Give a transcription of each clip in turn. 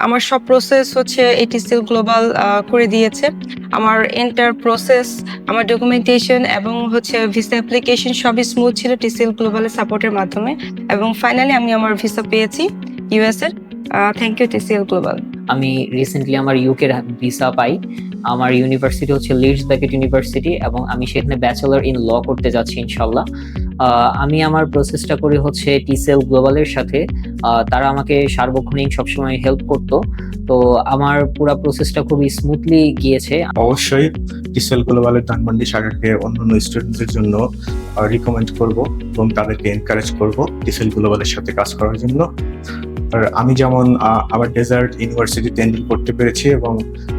আমার সব প্রসেস হচ্ছে এটিসিএল গ্লোবাল করে দিয়েছে। আমার এন্টার প্রসেস, আমার ডকুমেন্টেশন এবং হচ্ছে ভিসা অ্যাপ্লিকেশন সবই স্মুথ ছিল টিসিএল গ্লোবালের সাপোর্টের মাধ্যমে, এবং ফাইনালি আমি আমার ভিসা পেয়েছি ইউএস এর। Thank you TCL global. আমি রিসেন্টলি আমার ইউকে ভিসা পাই। আমার ইউনিভার্সিটি হচ্ছে লিডস বেকেট ইউনিভার্সিটি এবং আমি সেখানে ব্যাচেলর ইন ল করতে যাচ্ছি ইনশাল্লাহ। আমি আমার প্রসেসটা করি হচ্ছে টিসিএল গ্লোবালের সাথে। তারা আমাকে সার্বক্ষণিক সবসময় হেল্প করতো, তো আমার পুরো প্রসেসটা খুবই স্মুথলি গিয়েছে। অবশ্যই টিসিএল গ্লোবালের ধানমন্ডি শাখাকে অন্যান্য স্টুডেন্টদের জন্য রিকমেন্ড করব এবং তাদেরকে এনকারেজ করব টিসিএল গ্লোবালের সাথে কাজ করার জন্য। আর আমি যেমন আমার ডেজার্ট ইউনিভার্সিটিতে এনরোল করতে পেরেছি এবং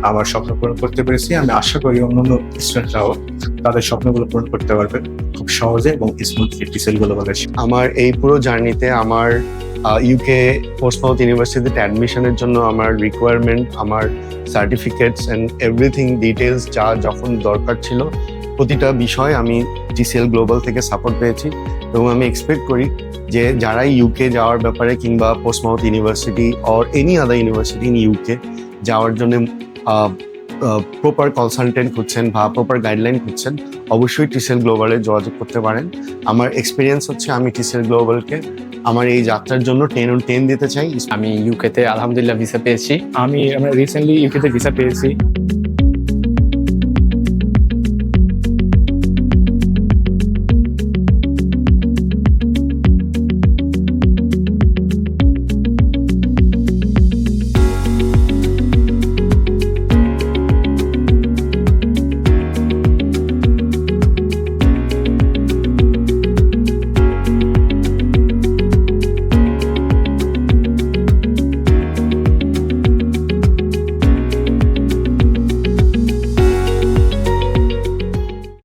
আমার স্বপ্ন পূরণ করতে পেরেছি, আমি আশা করি অন্যান্য স্টুডেন্টরাও তাদের স্বপ্নগুলো পূরণ করতে পারবে খুব সহজে এবং স্মুথলি টিসিএল গ্লোবালের। আমার এই পুরো জার্নিতে আমার ইউকে পোস্টমাউথ ইউনিভার্সিটিতে অ্যাডমিশনের জন্য আমার রিকোয়ারমেন্ট, আমার সার্টিফিকেটস অ্যান্ড এভরিথিং ডিটেলস যা যখন দরকার ছিল প্রতিটা বিষয় আমি টিসিএল গ্লোবাল থেকে সাপোর্ট পেয়েছি। এবং আমি এক্সপেক্ট করি যে যারাই ইউকে যাওয়ার ব্যাপারে কিংবা Portsmouth university or any other university in UK যাওয়ার জন্য প্রপার কনসালটেন্ট খুঁজছেন বা প্রপার গাইডলাইন খুঁজছেন, অবশ্যই টিসিএল গ্লোবালে যোগাযোগ করতে পারেন। আমার এক্সপিরিয়েন্স হচ্ছে আমি টিসিএল গ্লোবালকে আমার এই যাত্রার জন্য 10/10 দিতে চাই। আমি ইউকেতে আলহামদুলিল্লাহ ভিসা পেয়েছি। আমি রিসেন্টলি ইউকেতে ভিসা পেয়েছি।